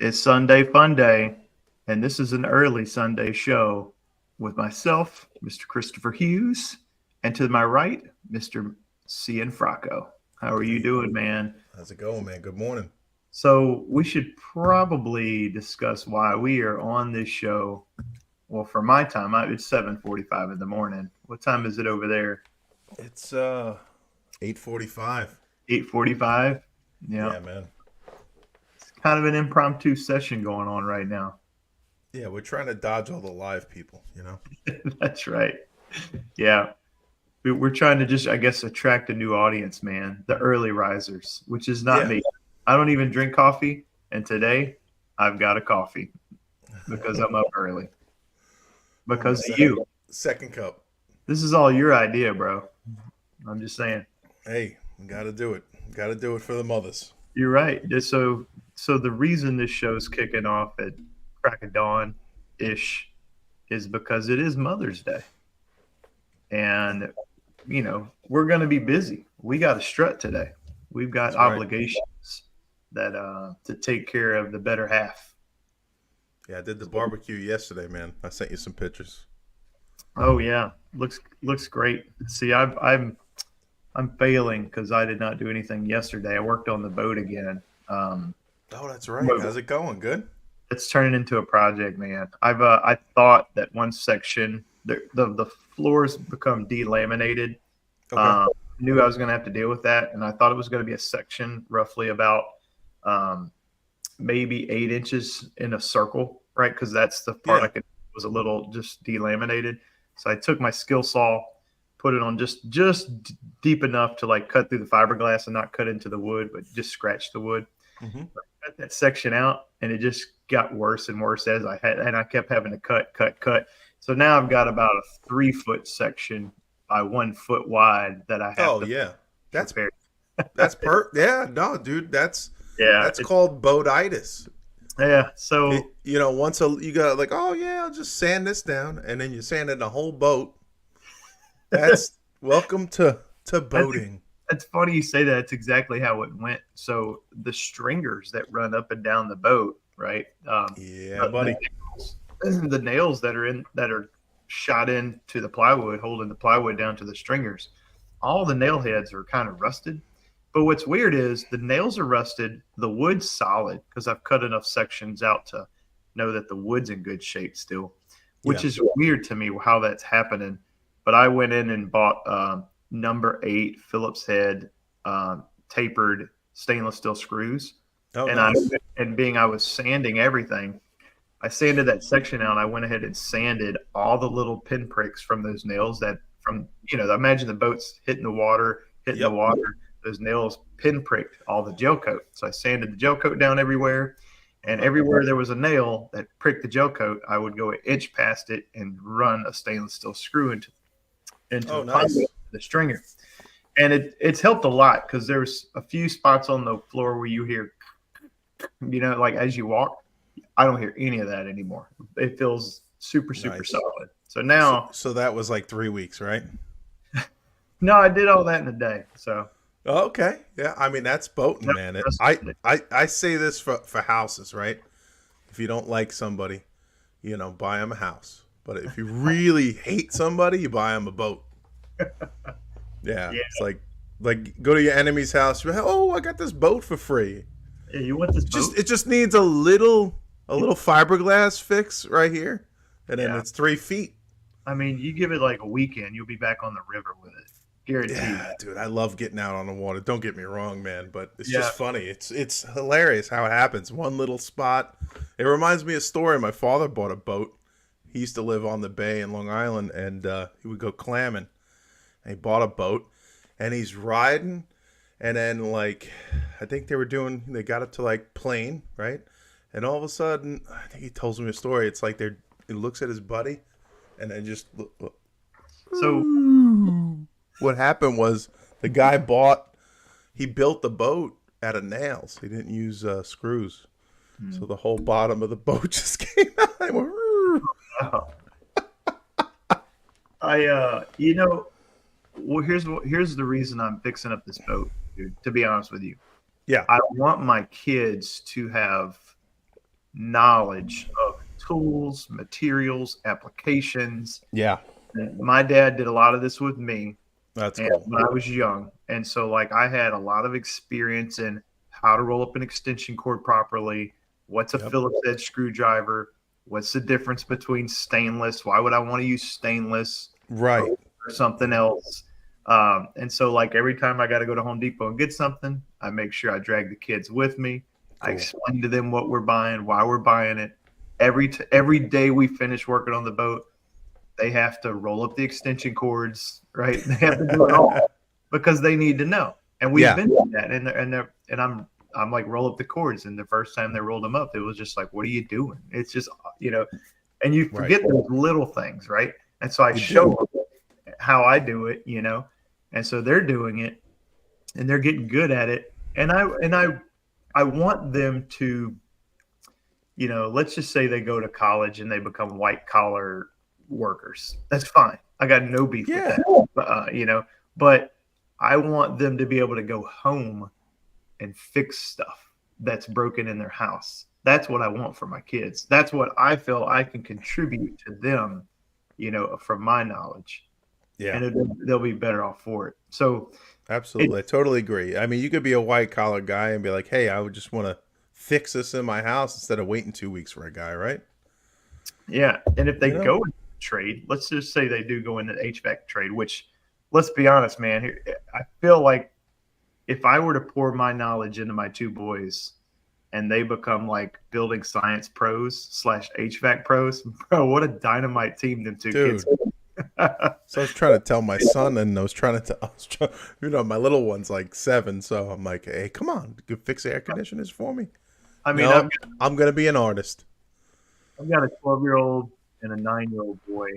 It's Sunday Fun Day, and this is an early Sunday show with myself, Mr. Christopher Hughes, and to my right, Mr. Cian Fracco. How are you Hey, doing, man? how's it going, man? Good morning. So, we should probably discuss why we are on this show. Well, for my time, it's 7:45 in the morning. What time is it over there? It's 8:45. 8:45. Yeah, Yeah, man. it's kind of an impromptu session going on right now. Yeah, we're trying to dodge all the live people. That's right. Yeah, we're trying to just, I guess, attract a new audience, man. The early risers, which is not Yeah. me. I don't even drink coffee, and today I've got a coffee because I'm up early. On my Because of you. second cup. This is all your idea, bro. I'm just saying. Hey, got to do it. Got to do it for the mothers. You're right. So the reason this show's kicking off at crack of dawn ish is because it is Mother's Day, and we're going to be busy. We got a strut today. We've got That's right. obligations that to take care of the better half. Yeah, I did the barbecue yesterday, man. I sent you some pictures. Oh yeah, looks great. See, I'm failing because I did not do anything yesterday. I worked on the boat again. Oh, that's right. But How's it going? Good? it's turning into a project, man. I thought that one section the floors become delaminated. Okay. Knew I was going to have to deal with that, and I thought it was going to be a section roughly about um, maybe 8 inches in a circle, right? Because that's the part I Yeah. could was a little just delaminated. So I took my skill saw, put it on just deep enough to like cut through the fiberglass and not cut into the wood, but just scratch the wood. Mm-hmm. Cut that section out, and it just got worse and worse as I kept having to cut. So now I've got about a 3 foot section by 1 foot wide that I have Oh, to yeah. That's repair. Yeah, no, dude, that's Yeah, that's called boatitis. yeah. So Once you got like, oh yeah, I'll just sand this down, and then you sand in the whole boat. That's welcome to that's boating. It's funny you say that. It's exactly how it went. So the stringers that run up and down the boat, right? Yeah, The buddy. nails, the nails that are shot into the plywood, holding the plywood down to the stringers. All the nail heads are kind of rusted. But what's weird is the nails are rusted. The wood's solid because I've cut enough sections out to know that the wood's in good shape still, which Yeah. is weird to me how that's happening. But I went in and bought number 8 Phillips head tapered stainless steel screws, Oh, and nice. being I was sanding everything, I sanded that section out. I went ahead and sanded all the little pinpricks from those nails that from imagine the boats hitting the Yep. water. Those nails pinpricked all the gel coat. So I sanded the gel coat down everywhere, Uh and huh. everywhere there was a nail that pricked the gel coat, I would go an inch past it and run a stainless steel screw into Oh, the plywood, nice. the stringer, and it's helped a lot because there's a few spots on the floor where you hear, like as you walk. I don't hear any of that anymore. It feels super Nice. solid. So So, now, so that was like 3 weeks, right? no, I did all that in a day. So Oh, okay. Yeah. I mean, that's boating, no, man. rest of the day. I say this for houses, right? If you don't like somebody, buy them a house. But if you really hate somebody, you buy them a boat. Yeah. Yeah, It's like go to your enemy's house. You're like, oh, I got this boat for free. yeah, you want this It just boat? it just needs a little fiberglass fix right here, and then Yeah. it's 3 feet. I mean, you give it like a weekend, you'll be back on the river with it. Guarantee Yeah, that. dude, I love getting out on the water. Don't get me wrong, man, but it's Yeah. just funny. It's hilarious how it happens. One little spot. It reminds me of a story. My father bought a boat. He used to live on the bay in Long Island, and he would go clamming. And he bought a boat, and he's riding, and then like, I think they got up to like Plain, right? And all of a sudden, I think he tells me a story. It's like he looks at his buddy, and then just look. So What happened was the guy he built the boat out of nails. He didn't use screws. So the whole bottom of the boat just came out. I went, "Roo." uh, I well, here's the reason I'm fixing up this boat, dude. To be honest with you, Yeah. I want my kids to have knowledge of tools, materials, applications. Yeah, And my dad did a lot of this with me that's and cool. when I was young. And so like I had a lot of experience in how to roll up an extension cord properly, what's a Yep. Phillips head screwdriver, what's the difference between stainless, why would I want to use stainless Right. or something else. And so like every time I got to go to Home Depot and get something, I make sure I drag the kids with me. I Cool. explain to them what we're buying, why we're buying it. Every day we finish working on the boat, they have to roll up the extension cords, right? They have to do it all because they need to know. And we've Yeah. been doing that, and I'm like roll up the cords. And the first time they rolled them up, it was just like, what are you doing? It's just and you forget those little things, right? And so I show them how I do it, and so they're doing it, and they're getting good at it. And I want them to, let's just say they go to college and they become white collar workers. That's fine. I got no beef with that. But I want them to be able to go home and fix stuff that's broken in their house. That's what I want for my kids. That's what I feel I can contribute to them, from my knowledge. Yeah. And they'll be better off for it. So absolutely. I totally agree. I mean, you could be a white collar guy and be like, hey, I would just want to fix this in my house instead of waiting 2 weeks for a guy, right? Yeah. And if they go into trade, let's just say they do go into the HVAC trade, which let's be honest, man, I feel like if I were to pour my knowledge into my two boys and they become like building science pros / HVAC pros, bro, what a dynamite team them two kids. So I was trying to tell my son, and I was trying to my little one's like 7, so I'm like, hey, come on, you can fix air conditioners for me. I mean, no, I'm gonna be an artist. I've got a 12-year-old and a 9-year-old boy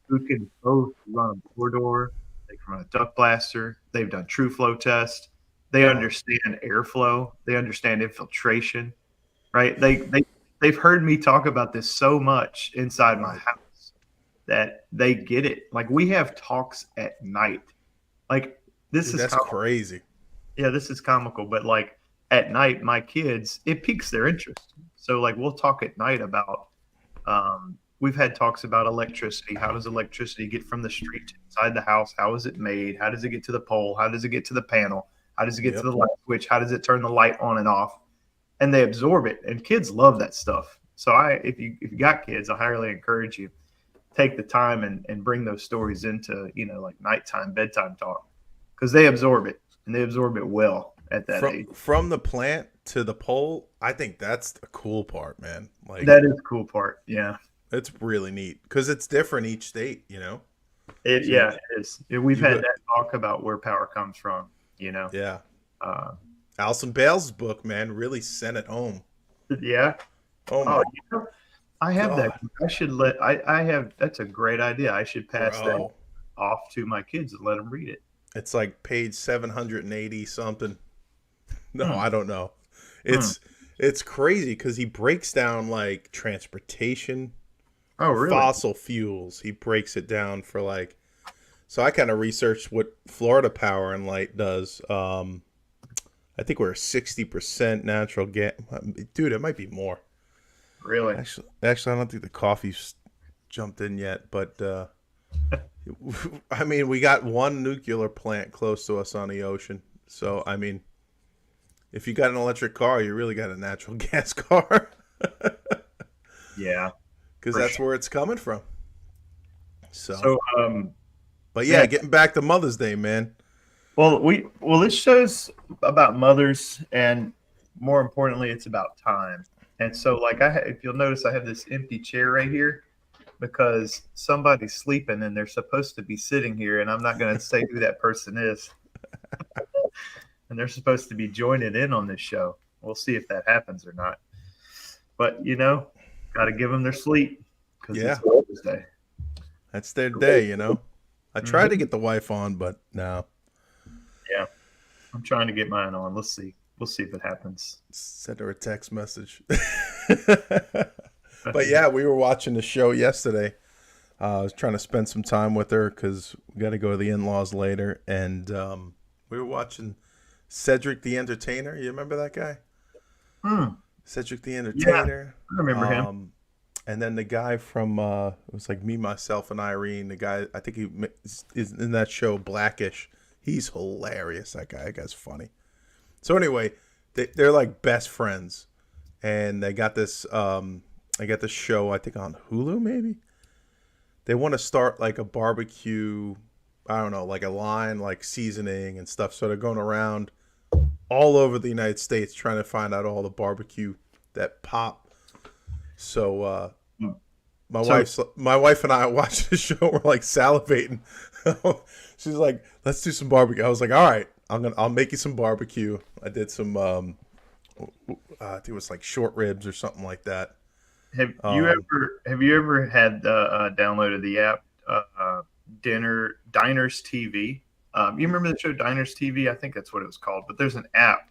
who can both run a blower door, they can run a duct blaster, they've done true flow test, they understand airflow, they understand infiltration, right? They've heard me talk about this so much inside my house that they get it. Like we have talks at night. Like this is crazy. Yeah, this is comical, but like at night, my kids, it piques their interest. So like we'll talk at night about we've had talks about electricity. How does electricity get from the street to inside the house? How is it made? How does it get to the pole? How does it get to the panel? How does it get to the light switch? How does it turn the light on and off? And they absorb it. And kids love that stuff. So if you got kids, I highly encourage you take the time and bring those stories into, like nighttime, bedtime talk, because they absorb it and they absorb it well at that age. From the plant to the pole, I think that's the cool part, man. Like that is the cool part. Yeah. It's really neat because it's different each state, It is. We've had that talk about where power comes from, Yeah. Alison Bales' book, man, really sent it home. Yeah. Oh my I have that. I should I have, that's a great idea. I should pass that off to my kids and let them read it. It's like page 780 something. No, I don't know. It's crazy because he breaks down like transportation, fossil fuels. He breaks it down for like, so I kind of researched what Florida Power and Light does. I think we're 60% natural gas. Dude, it might be more. Really? Actually, I don't think the coffee's jumped in yet, but I mean, we got one nuclear plant close to us on the ocean. So, I mean, if you got an electric car, you really got a natural gas car. Yeah. Because that's where it's coming from. So, but yeah, getting back to Mother's Day, man. Well, this show's about mothers, and more importantly, it's about time. And so, like, if you'll notice, I have this empty chair right here because somebody's sleeping and they're supposed to be sitting here, and I'm not going to say who that person is. And they're supposed to be joining in on this show. We'll see if that happens or not. But, got to give them their sleep because it's Mother's Day. That's their day, I tried to get the wife on, but no. Yeah. I'm trying to get mine on. Let's see. We'll see if it happens. Send her a text message. But yeah, we were watching the show yesterday. I was trying to spend some time with her because we got to go to the in-laws later. And we were watching Cedric the Entertainer. You remember that guy? Cedric the Yeah, Entertainer. I remember him. And then the guy from it was like Me, Myself, and Irene. The guy, I think is in that show Blackish. He's hilarious. That guy's funny. So anyway, they're like best friends, and they got this show, I think on Hulu maybe. They want to start like a barbecue, I don't know, like a line, like seasoning and stuff. So they're going around all over the United States trying to find out all the barbecue that pop. So my wife and I watched the show. We're like salivating. She's like, "Let's do some barbecue." I was like, "All right, I'll make you some barbecue." I did some I think it was like short ribs or something like that. Have you ever had downloaded the app Diners TV? You remember the show Diners TV? I think that's what it was called. But there's an app.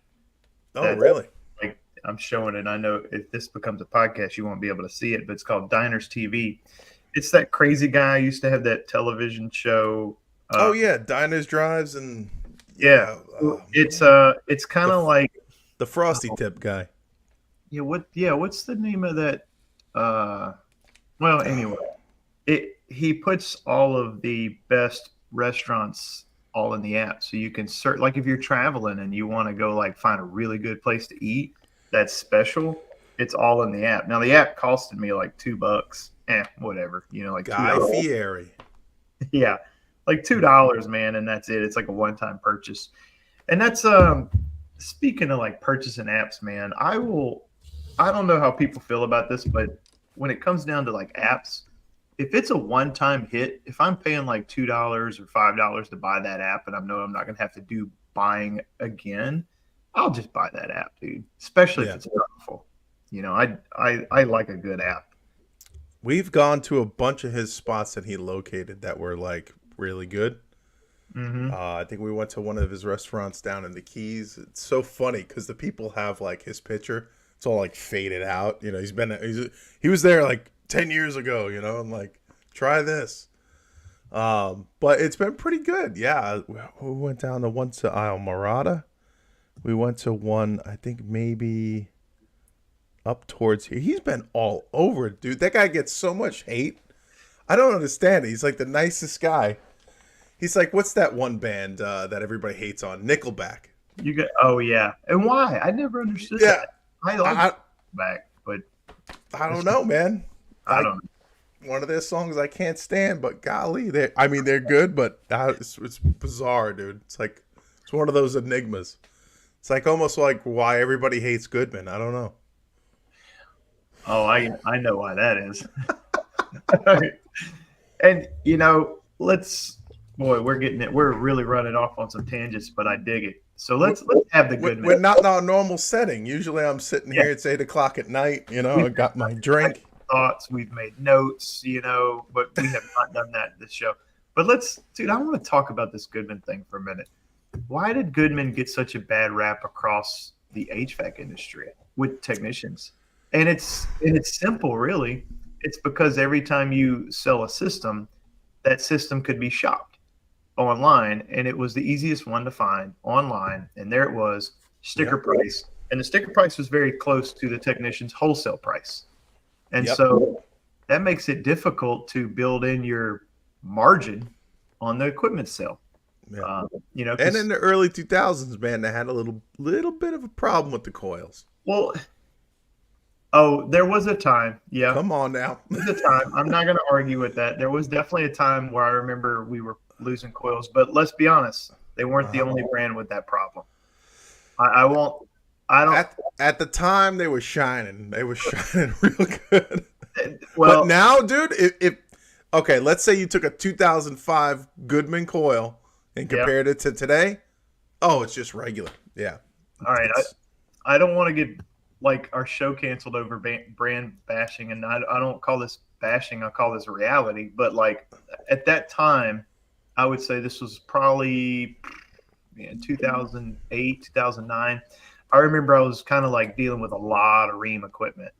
Oh, really? Like I'm showing it. I know if this becomes a podcast, you won't be able to see it, but it's called Diners TV. It's that crazy guy used to have that television show. Oh yeah, Diners, Drives, and yeah. It's kind of like the Frosty Tip guy. What's the name of that? Well, anyway, he puts all of the best restaurants all in the app, so you can search. Like if you're traveling and you want to go like find a really good place to eat that's special, it's all in the app. Now the app costed me like $2. Whatever, like Guy Fieri. Yeah, like $2, man, and that's it. It's like a one-time purchase, and that's speaking of like purchasing apps, man. I don't know how people feel about this, but when it comes down to like apps, if it's a one-time hit, if I'm paying like $2 or $5 to buy that app, and I know I'm not going to have to do buying again, I'll just buy that app, dude. Especially if it's powerful. I like a good app. We've gone to a bunch of his spots that he located that were like really good. Mm-hmm. I think we went to one of his restaurants down in the Keys. It's so funny because the people have like his picture. It's all like faded out. He was there like 10 years ago, and like, try this. But it's been pretty good. Yeah. We went down to one to Isle Morada. We went to one, I think maybe up towards here. He's been all over, dude. That guy gets so much hate. I don't understand it. He's like the nicest guy. He's like, what's that one band that everybody hates on? Nickelback. Oh yeah. And why? I never understood that. I like Nickelback, but I don't know, man. I don't know. One of their songs I can't stand, but golly, they're good, but it's bizarre, dude. It's like it's one of those enigmas. It's like almost like why everybody hates Goodman. I don't know. Oh, I know why that is. And we're really running off on some tangents, but I dig it. So let's have the Goodman. We're not in our normal setting. Usually I'm sitting here, it's 8:00 at night, I got my drink. Thoughts, we've made notes, but we have not done that this show. But I want to talk about this Goodman thing for a minute. Why did Goodman get such a bad rap across the HVAC industry with technicians? And it's simple, really. It's because every time you sell a system, that system could be shopped online, and it was the easiest one to find online. And there it was, sticker price. And the sticker price was very close to the technician's wholesale price. And so that makes it difficult to build in your margin on the equipment sale. Yeah. And in the early 2000s, man, they had a little bit of a problem with the coils. Well, there was a time. Yeah. Come on now. There was a time. I'm not going to argue with that. There was definitely a time where I remember we were losing coils, but let's be honest, they weren't the only brand with that problem. At the time, they were shining. They were shining real good. Well, but now, dude, okay, let's say you took a 2005 Goodman coil and compared it to today. Oh, it's just regular. Yeah. All right. I don't want to get like our show canceled over brand bashing, and I don't call this bashing. I call this reality. But like at that time, I would say this was probably 2008, 2009. I remember I was kind of like dealing with a lot of ream equipment,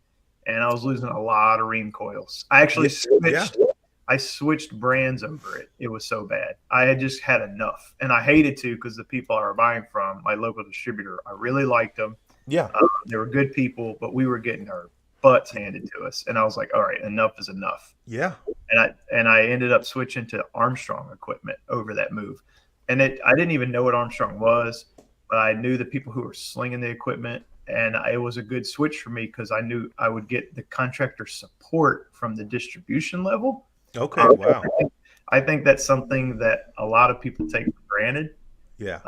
and I was losing a lot of ream coils. I actually switched brands over it. It was so bad. I had just had enough, and I hated to because the people I were buying from, my local distributor, I really liked them. Yeah. They were good people, but we were getting our butts handed to us. And I was like, all right, enough is enough. Yeah. And I ended up switching to Armstrong equipment over that move. And I didn't even know what Armstrong was, but I knew the people who were slinging the equipment, and it was a good switch for me because I knew I would get the contractor support from the distribution level. Okay. Um, Wow. I think that's something that a lot of people take for granted, Yeah.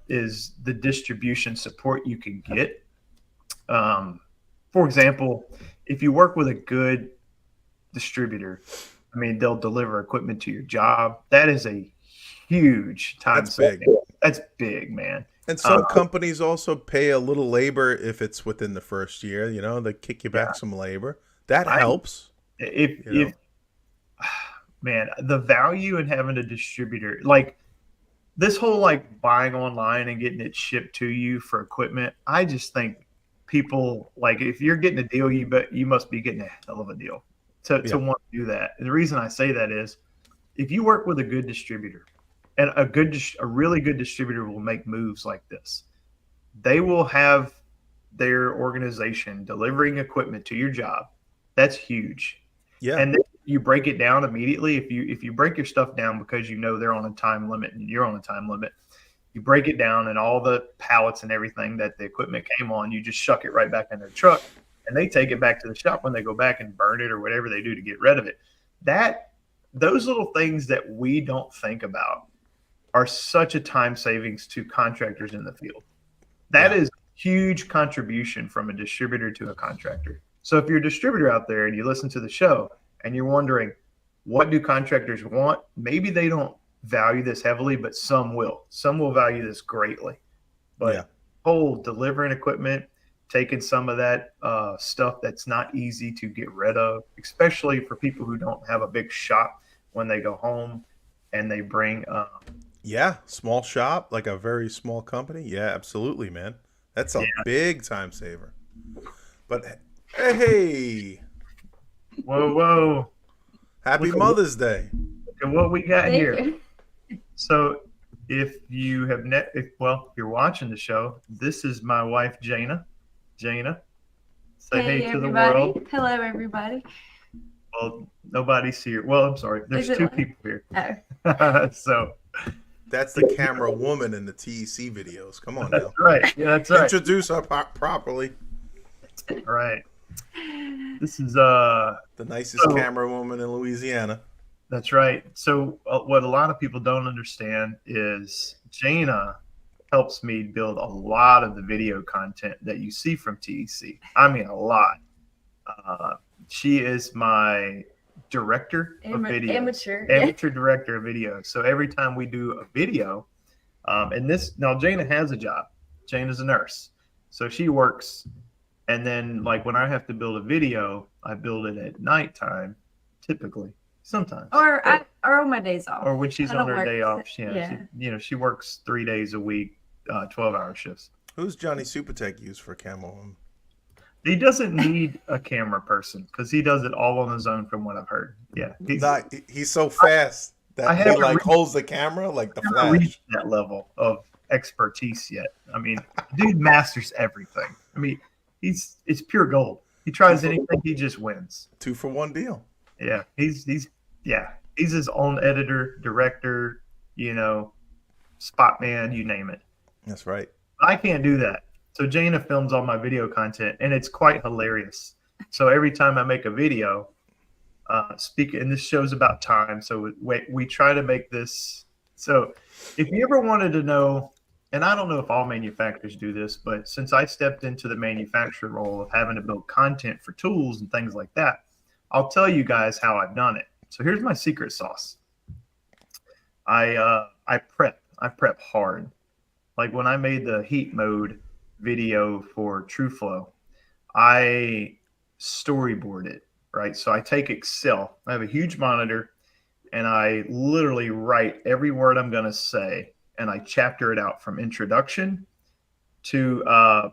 is the distribution support you can get. Um, for example, if you work with a good distributor, I mean, they'll deliver equipment to your job. That is a huge time That's big. saving. That's big, man. And some companies also pay a little labor if it's within the first year. You know, they kick you back some labor. That helps. If man, the value in having a distributor, like this whole like buying online and getting it shipped to you for equipment, I just think people like if you're getting a deal, you must be getting a hell of a deal to want to do that. And the reason I say that is if you work with a good distributor, and a really good distributor will make moves like this. They will have their organization delivering equipment to your job. That's huge. Yeah. And then you break it down immediately. If you break your stuff down because you know they're on a time limit and you're on a time limit, you break it down and all the pallets and everything that the equipment came on, you just shuck it right back in their truck, and they take it back to the shop when they go back and burn it or whatever they do to get rid of it. Those little things that we don't think about are such a time savings to contractors in the field. That is huge contribution from a distributor to a contractor. So if you're a distributor out there and you listen to the show and you're wondering, what do contractors want? Maybe they don't value this heavily, but some will. Some will value this greatly. But delivering equipment, taking some of that stuff that's not easy to get rid of, especially for people who don't have a big shop when they go home and they bring small shop, like a very small company. Yeah, absolutely, man. That's a big time saver. But hey, whoa. Happy Mother's Day. Look at what we got here. So if you have if you're watching the show, this is my wife, Jana. Jana, say hey to the world. Hello, everybody. Well, nobody's here. Well, I'm sorry. There's two people here. Oh. So that's the camera woman in the TEC videos. Come on now. That's right. Yeah, that's right. Introduce her properly. All right. This is the nicest camera woman in Louisiana. That's right. So what a lot of people don't understand is Jana helps me build a lot of the video content that you see from TEC. I mean, a lot. She is my director of video, amateur director of video. So every time we do a video, now Jana has a job. Jana's a nurse, so she works. And then, like when I have to build a video, I build it at nighttime, typically, sometimes, or on my days off, or when she's on her day off. She works 3 days a week, 12-hour shifts. Who's Johnny Supertech used for camera? He doesn't need a camera person because he does it all on his own, from what I've heard. Yeah, he's so fast that he holds the camera like the Flash. Reached that level of expertise yet. I mean, dude masters everything. I mean, it's pure gold. He tries anything, he just wins. 2-for-1 deal. Yeah, he's his own editor, director, spot man, you name it. That's right. I can't do that. So Jana films all my video content, and it's quite hilarious. So every time I make a video, and this show's about time, so we try to make this. So if you ever wanted to know, and I don't know if all manufacturers do this, but since I stepped into the manufacturer role of having to build content for tools and things like that, I'll tell you guys how I've done it. So here's my secret sauce. I prep hard. Like when I made the heat mode video for TrueFlow, I storyboard it, right? So I take Excel, I have a huge monitor, and I literally write every word I'm going to say, and I chapter it out from introduction to,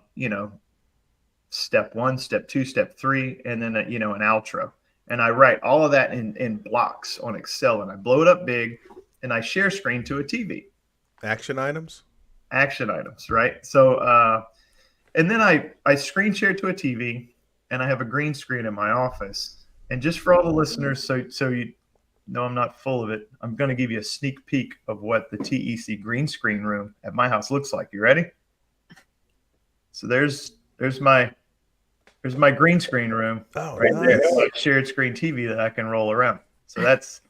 step 1, step 2, step 3, and then, an outro. And I write all of that in blocks on Excel, and I blow it up big, and I share screen to a TV. Action items, right? So And then I screen share to a TV, and I have a green screen in my office. And just for all the listeners, so you know I'm not full of it, I'm going to give you a sneak peek of what the TEC green screen room at my house looks like. You ready? So there's my green screen room Oh, right nice. there. Shared screen TV that I can roll around. So that's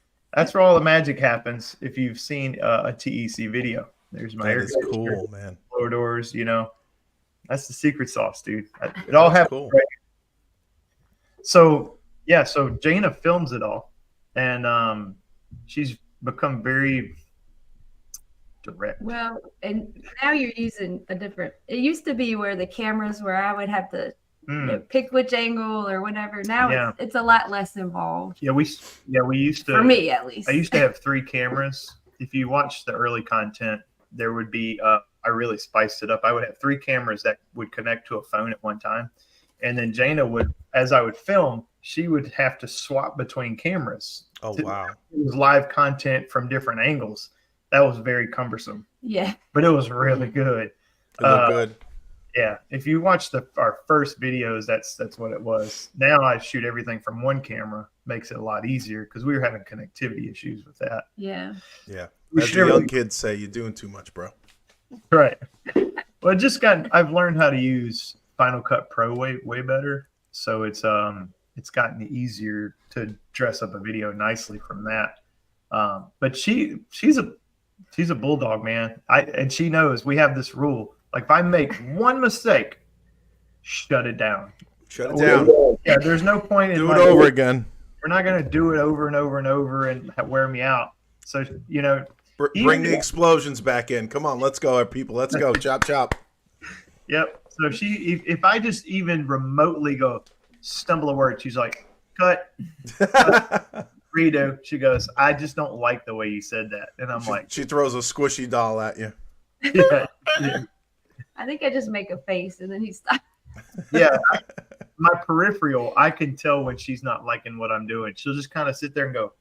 where all the magic happens. If you've seen a TEC video, there's my That air is conditioner, cool, man. floor doors. That's the secret sauce, dude. It all That's happens. cool. Right. So yeah, so Jana films it all, and she's become very direct. Well, and now you're using a different. It used to be where the cameras where I would have to pick which angle or whatever. Now Yeah. it's a lot less involved Yeah, we used to. for me, at least. I used to have 3 cameras. If you watch the early content, there would be. I really spiced it up. I would have 3 cameras that would connect to a phone at one time, and then Jana would, as I would film, she would have to swap between cameras. Oh, wow. It was live content from different angles. That was very cumbersome, Yeah. but it was really good. It looked good. Yeah, if you watch our first videos, that's what it was. Now I shoot everything from one camera, makes it a lot easier because we were having connectivity issues with that. Yeah. Yeah. We As should the young really- kids say, you're doing too much, bro. Right. Well, I've learned how to use Final Cut Pro way better, so it's gotten easier to dress up a video nicely from that. But she's a bulldog, man. And she knows we have this rule. Like if I make one mistake, shut it down. Shut it down. Yeah, there's no point in Do it over again. We're not going to do it over and over and over and wear me out. So, Bring the explosions back in. Come on, let's go, people. Let's go. Chop, chop. Yep. So if I just even remotely go stumble a word, she's like, cut, redo. She goes, I just don't like the way you said that. And I'm like, She throws a squishy doll at you. yeah, yeah. I think I just make a face and then he stops. Yeah. My peripheral, I can tell when she's not liking what I'm doing. She'll just kind of sit there and go,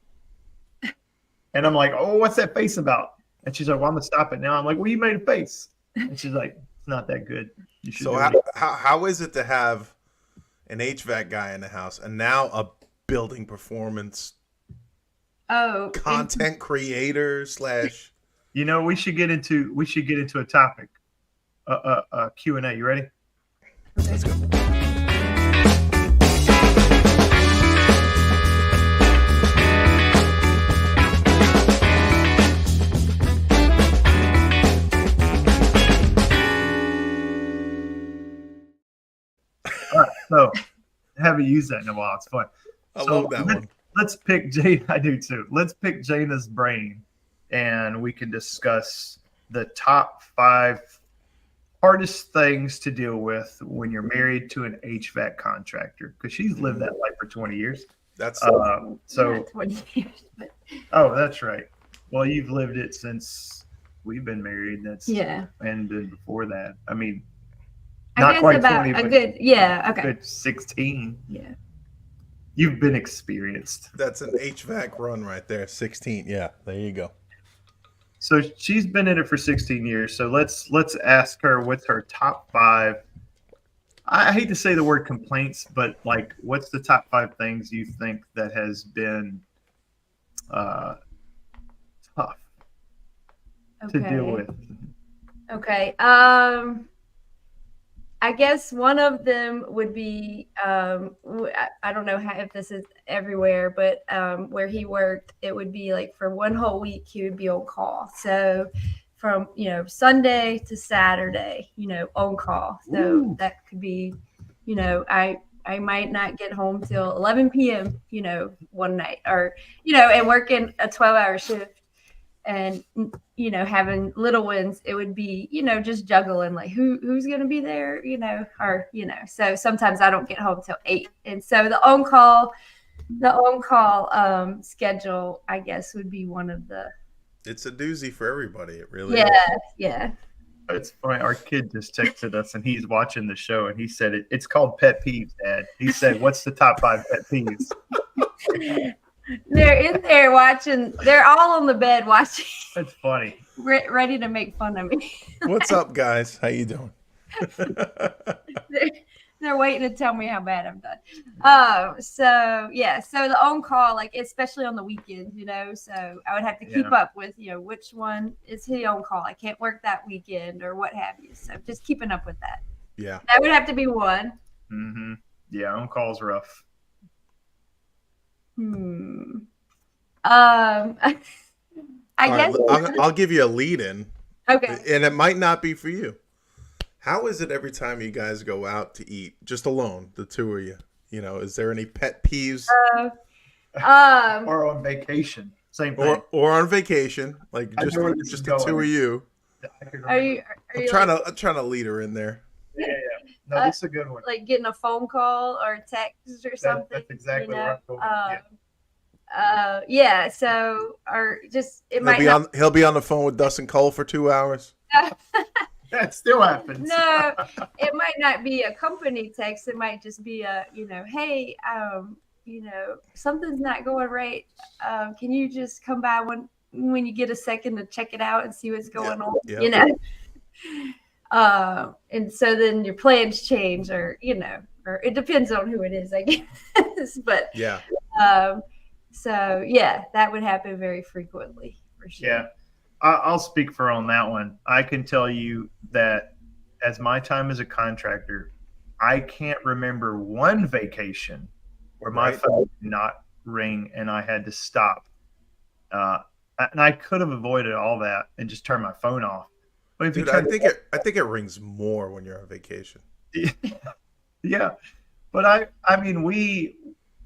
and I'm like, oh, what's that face about? And she's like, well, I'm gonna stop it now. I'm like, well, you made a face. And she's like, it's not that good. You should So do it. how is it to have an HVAC guy in the house and now a building performance Oh. content creator slash? We should get into a topic, a Q&A. You ready? Let's go. All right. So I haven't used that in a while. It's fun. I So love that one. Let's pick Jane. I do too. Let's pick Jana's brain, and we can discuss the top 5 hardest things to deal with when you're married to an HVAC contractor, because she's lived that life for 20 years. That's So, Not 20 years, but oh, that's right. Well, you've lived it since we've been married. That's yeah. and then before that. I mean, I not guess quite about 20, a but good, yeah, okay. good 16. Yeah. You've been experienced. that's an HVAC run right there. 16. Yeah, there you go. So she's been in it for 16 years. So let's ask her what's her top 5. I hate to say the word complaints, but like, what's the top 5 things you think that has been tough to deal with? Okay. I guess one of them would be I don't know if this is everywhere, but where he worked, it would be like for one whole week he would be on call. So from Sunday to Saturday, on call. So Ooh. that could be, I might not get home till 11 p.m. One night, or and working a 12-hour shift. And having little ones, it would be just juggling like who's gonna be there, or so sometimes I don't get home till 8, and so the on call schedule, I guess, would be one of the It's a doozy for everybody. It really is. yeah. It's funny. Our kid just texted us, and he's watching the show, and he said it's called pet peeves, Dad. He said, "What's the top 5 pet peeves?" They're in there watching. They're all on the bed watching, That's funny. ready to make fun of me. What's up, guys? How you doing? They're waiting to tell me how bad I'm done. So yeah, so the on call, like especially on the weekends, so I would have to keep up with, which one is he on call. I can't work that weekend or what have you. So just keeping up with that. Yeah. That would have to be one. Mm-hmm. Yeah, on call's rough. I guess I'll give you a lead in. Okay. And it might not be for you. How is it every time you guys go out to eat, just alone, the two of you? Is there any pet peeves? Or on vacation, same thing. Or on vacation, like just the two of you. Are you I'm trying to lead her in there. Yeah. No, this is a good one. Like getting a phone call or a text or something. That's exactly what I'm going. Yeah. So, or just he'll be on the phone with Dustin Cole for 2 hours. That still happens. No, it might not be a company text. It might just be a, hey, something's not going right. Can you just come by when you get a second to check it out and see what's going on? Yeah. And so then your plans change, or or it depends on who it is, I guess. But yeah. So yeah, that would happen very frequently for sure. Yeah. I'll speak for on that one. I can tell you that as my time as a contractor, I can't remember one vacation where my phone did not ring and I had to stop. And I could have avoided all that and just turned my phone off. But if I think it rings more when you're on vacation. Yeah. But I mean,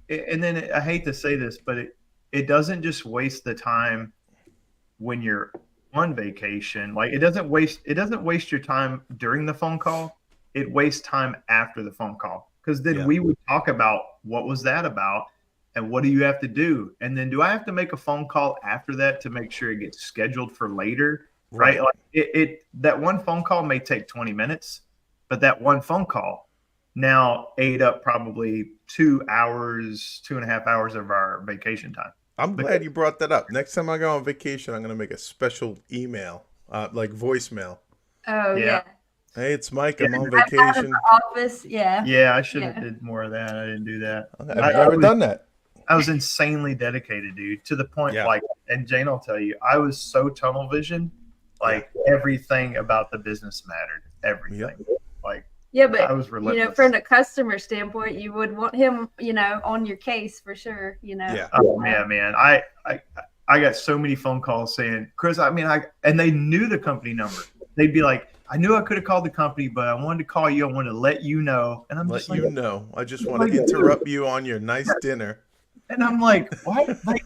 and then I hate to say this, but it doesn't just waste the time when you're on vacation. Like it doesn't waste your time during the phone call. It wastes time after the phone call, because then we would talk about what was that about and what do you have to do, and then do I have to make a phone call after that to make sure it gets scheduled for later, right? Like that one phone call may take 20 minutes, but that one phone call now ate up probably 2.5 hours of our vacation time. I'm glad you brought that up. Next time I go on vacation, I'm going to make a special email, like voicemail. Oh, yeah. Hey, it's Mike. I'm on vacation. I'm office, yeah. Yeah, I should have did more of that. I didn't do that. I've never done that. I was insanely dedicated, dude, to the point, and Jane will tell you, I was so tunnel vision, like everything about the business mattered. Everything. Like, yeah, but I was relentless. From the customer standpoint, you would want him, on your case for sure. Yeah. Oh yeah, man. I got so many phone calls saying, Chris, and they knew the company number. They'd be like, I knew I could have called the company, but I wanted to call you. I wanted to let you know. And I'm just like, I just want to interrupt you on your nice dinner. And I'm like, what? Like,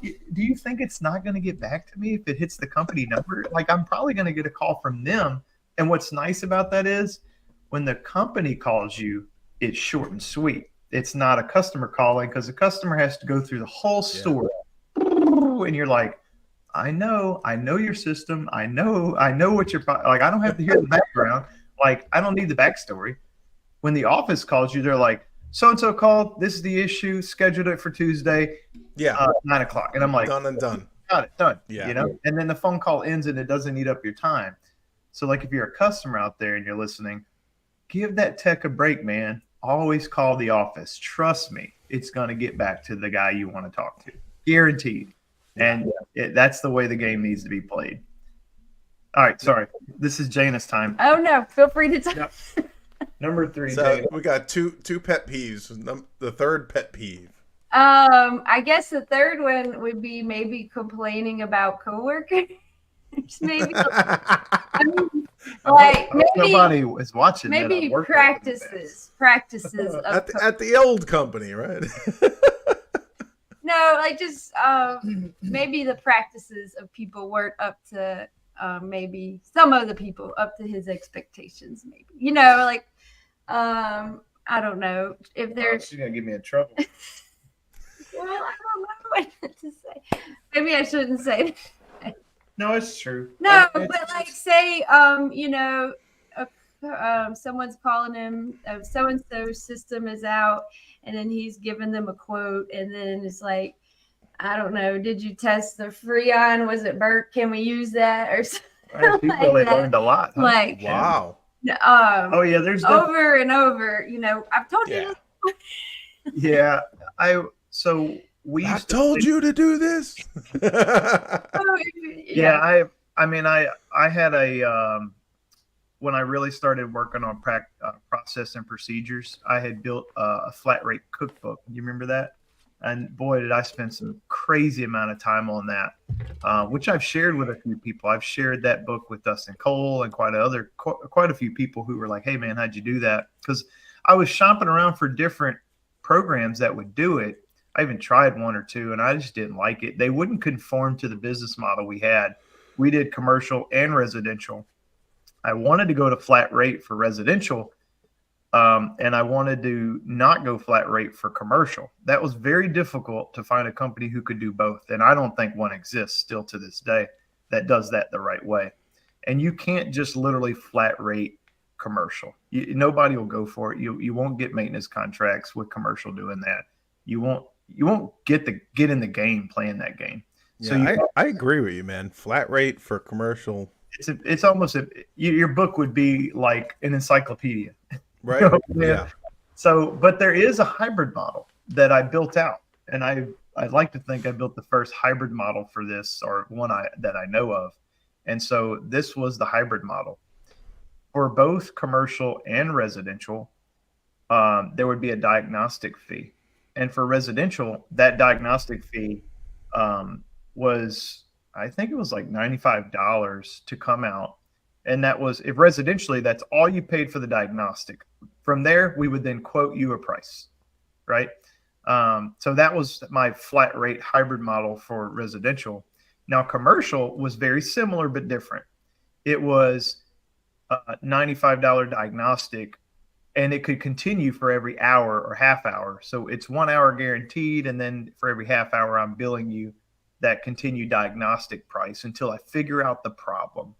do you think it's not going to get back to me if it hits the company number? Like, I'm probably going to get a call from them. And what's nice about that is when the company calls you, it's short and sweet. It's not a customer calling, because the customer has to go through the whole story. And you're like, I know your system. I know what you're like. I don't have to hear the background. Like, I don't need the backstory. When the office calls you, they're like, so-and-so called, this is the issue, scheduled it for Tuesday, 9 o'clock. And I'm like, done and done. Got it, done. Yeah. And then the phone call ends and it doesn't eat up your time. So like, if you're a customer out there and you're listening, give that tech a break, man. Always call the office. Trust me, it's going to get back to the guy you want to talk to. Guaranteed. And that's the way the game needs to be played. All right, sorry. This is Jana's time. Oh, no. Feel free to talk. Yep. Number 3. So we got two pet peeves. The third pet peeve. I guess the third one would be maybe complaining about coworkers. Maybe. Nobody is watching. Maybe practices at the old company, right? No, like just maybe the practices of people weren't up to maybe some of the people up to his expectations. Maybe I don't know if there's. She's gonna get me in trouble. Well, I don't know what to say. Maybe I shouldn't say that. No, it's true. No, but like say someone's calling him, so-and-so system is out, and then he's giving them a quote, and then it's like, I don't know, did you test the Freon? Was it burnt? Can we use that? Or something people, they learned a lot. Huh? Like, wow. Oh yeah, there's over and over. I've told Yeah. you. yeah. So we I used to told you to do this. Yeah, I mean I had when I really started working on process and procedures, I had built a flat rate cookbook. You remember that? And boy, did I spend some crazy amount of time on that, which I've shared with a few people. I've shared that book with Dustin Cole and quite a few people who were like, "Hey, man, how'd you do that?" Because I was shopping around for different programs that would do it. I even tried one or two, and I just didn't like it. They wouldn't conform to the business model we had. We did commercial and residential. I wanted to go to flat rate for residential, and I wanted to not go flat rate for commercial. That was very difficult to find a company who could do both. And I don't think one exists still to this day that does that the right way. And you can't just literally flat rate commercial. Nobody will go for it. You won't get maintenance contracts with commercial doing that. You won't get in the game playing that game. Yeah, so I agree with you, man. Flat rate for commercial. It's almost your book would be like an encyclopedia. Right. Yeah. So, but there is a hybrid model that I built out, and I'd like to think I built the first hybrid model for this, or one that I know of. And so this was the hybrid model for both commercial and residential. There would be a diagnostic fee, and for residential, that diagnostic fee was, I think it was like $95 to come out. And that was, if residentially, that's all you paid for the diagnostic. From there, we would then quote you a price, right? So that was my flat rate hybrid model for residential. Now, commercial was very similar but different. It was a $95 diagnostic, and it could continue for every hour or half hour. So it's 1 hour guaranteed, and then for every half hour, I'm billing you that continued diagnostic price until I figure out the problem.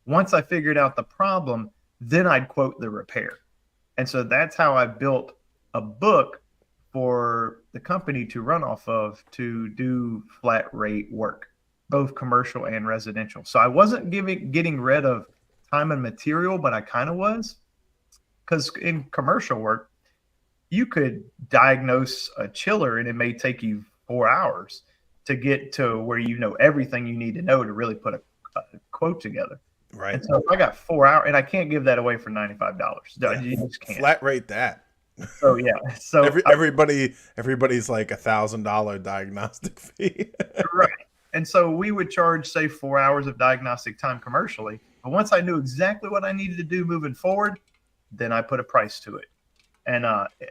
Once I figured out the problem, then I'd quote the repair. And so that's how I built a book for the company to run off of to do flat rate work, both commercial and residential. So I wasn't getting rid of time and material, but I kind of was, because in commercial work, you could diagnose a chiller and it may take you 4 hours to get to where you know everything you need to know to really put a quote together. Right. And so if I got 4 hours, and I can't give that away for $95. Yeah. You just can't. Flat rate that. So yeah. So everybody's like $1,000 diagnostic fee. Right. And so we would charge, say, 4 hours of diagnostic time commercially. But once I knew exactly what I needed to do moving forward, then I put a price to it. And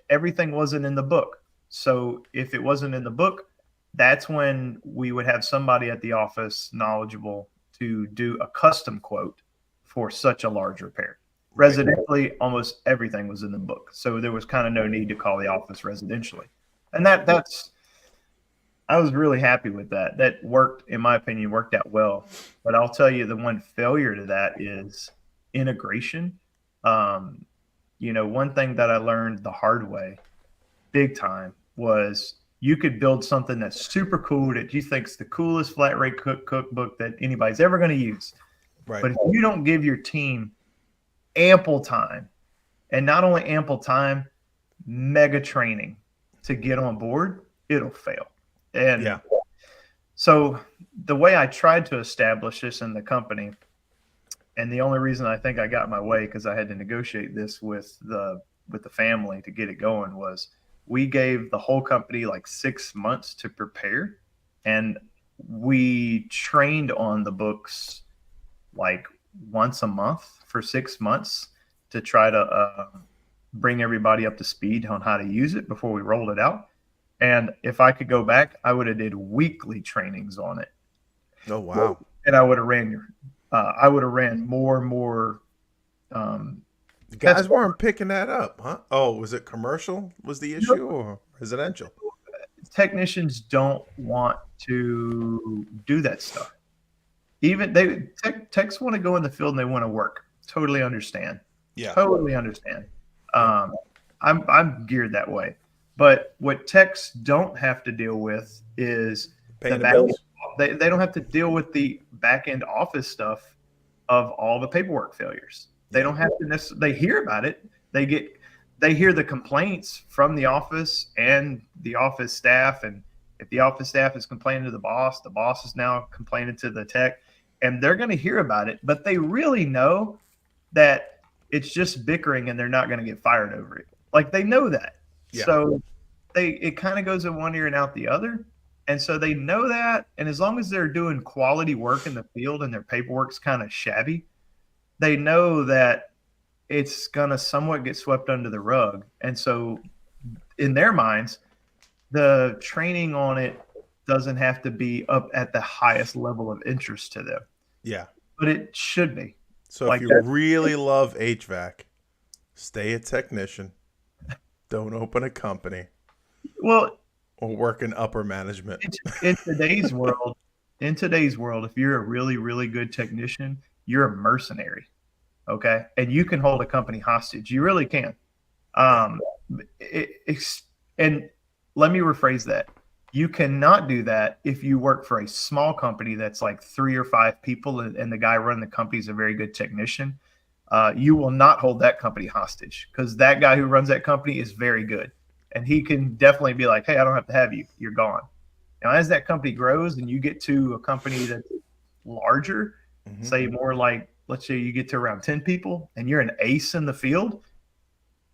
everything wasn't in the book. So if it wasn't in the book, that's when we would have somebody at the office knowledgeable to do a custom quote for such a large repair. Residentially, almost everything was in the book. So there was kind of no need to call the office residentially. And that's I was really happy with that. That worked, in my opinion, worked out well. But I'll tell you, the one failure to that is integration. One thing that I learned the hard way, big time, was you could build something that's super cool that you think's the coolest flat rate cookbook that anybody's ever going to use. Right. But if you don't give your team ample time, and not only ample time, mega training to get on board, it'll fail. And yeah. So the way I tried to establish this in the company, and the only reason I think I got my way, because I had to negotiate this with the family to get it going, was we gave the whole company like 6 months to prepare, and we trained on the books like once a month for 6 months to try to bring everybody up to speed on how to use it before we rolled it out. And if I could go back, I would have did weekly trainings on it. Oh, wow. And I would have ran more and more. The guys weren't picking that up, huh? Oh, was it commercial was the issue or residential? Technicians don't want to do that stuff. Even techs want to go in the field and they want to work. Totally understand. Yeah. Totally understand. I'm geared that way. But what techs don't have to deal with is paying the bills. They don't have to deal with the back end office stuff of all the paperwork failures. They don't have to necessarily. They hear about it. They hear the complaints from the office and the office staff, and if the office staff is complaining to the boss is now complaining to the tech, and they're going to hear about it. But they really know that it's just bickering, and they're not going to get fired over it. Like, they know that. Yeah. So it kind of goes in one ear and out the other. And so they know that. And as long as they're doing quality work in the field and their paperwork's kind of shabby, they know that it's going to somewhat get swept under the rug. And so in their minds, the training on it doesn't have to be up at the highest level of interest to them, Yeah. but it should be. So Like if you that. really love HVAC, stay a technician. Don't open a company Well, or work in upper management. in today's world, if you're a really, really good technician, you're a mercenary. Okay. And you can hold a company hostage. You really can. And let me rephrase that. You cannot do that if you work for a small company that's like 3 or 5 people and the guy running the company is a very good technician. You will not hold that company hostage, because that guy who runs that company is very good. And he can definitely be like, hey, I don't have to have you. You're gone. Now, as that company grows and you get to a company that's larger, say more like, let's say you get to around 10 people and you're an ace in the field,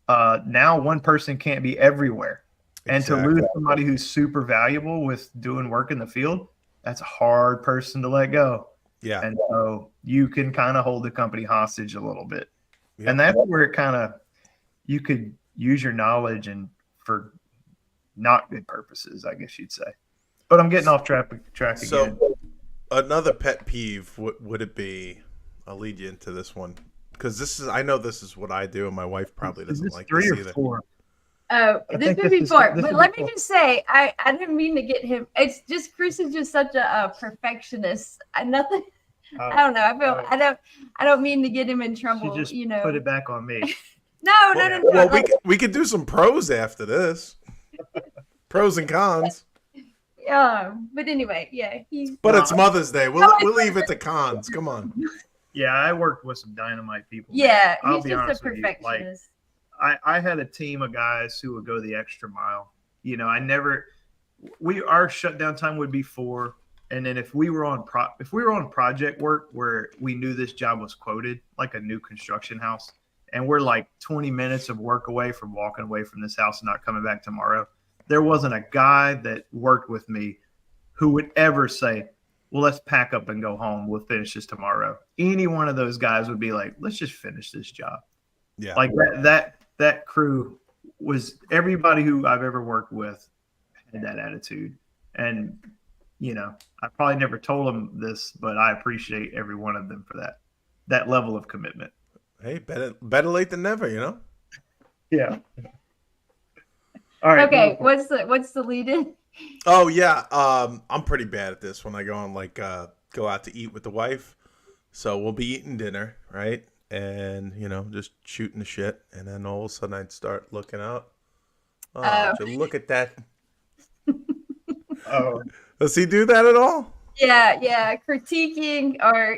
now one person can't be everywhere. And to lose somebody who's super valuable with doing work in the field, that's a hard person to let go. Yeah. And so you can kind of hold the company hostage a little bit. Yep. And that's where it kind of, you could use your knowledge and for not good purposes, I guess you'd say. But I'm getting off track again. So another pet peeve, would it be, I'll lead you into this one, because I know this is what I do, and my wife probably doesn't like 3 this or either. 4. Oh, I this think would this be is- 4. this But would let be me 4. just say, I didn't mean to get him. It's just Chris is just such a perfectionist. I don't know. I don't mean to get him in She trouble. just You know. put it back on me. No. Well, Like, we could do some pros after this. Pros and cons. but anyway, yeah. But it's Mother's Day. We'll leave it to cons. Come on. Yeah, I worked with some dynamite people. man. Yeah, I'll he's be just a honest with you. Like, perfectionist. I had a team of guys who would go the extra mile. You know, our shutdown time would be 4. And then if we were on project work where we knew this job was quoted, like a new construction house, and we're like 20 minutes of work away from walking away from this house and not coming back tomorrow, there wasn't a guy that worked with me who would ever say, well, let's pack up and go home. We'll finish this tomorrow. Any one of those guys would be like, let's just finish this job. Yeah. Like that crew was, everybody who I've ever worked with had that attitude. And, you know, I probably never told them this, but I appreciate every one of them for that level of commitment. Hey, better late than never, you know? Yeah. All right. Okay, what's the lead in? Oh yeah, I'm pretty bad at this when I go on go out to eat with the wife. So we'll be eating dinner, right? And just shooting the shit, and then all of a sudden I'd start looking out. Oh, would you look at that? Oh, Does he do that at all? Yeah, critiquing or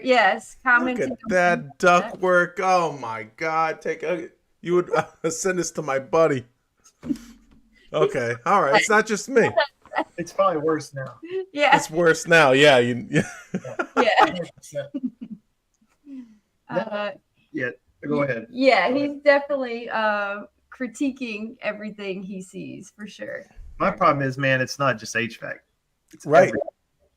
commenting. Look at that duck work. Oh my God, you would send this to my buddy. Okay, all right, it's not just me. it's probably worse now. Yeah, It's worse now. Yeah, yeah. 100%. Yeah, go ahead. Yeah, he's definitely critiquing everything he sees for sure. My problem is, man, it's not just HVAC. It's Right.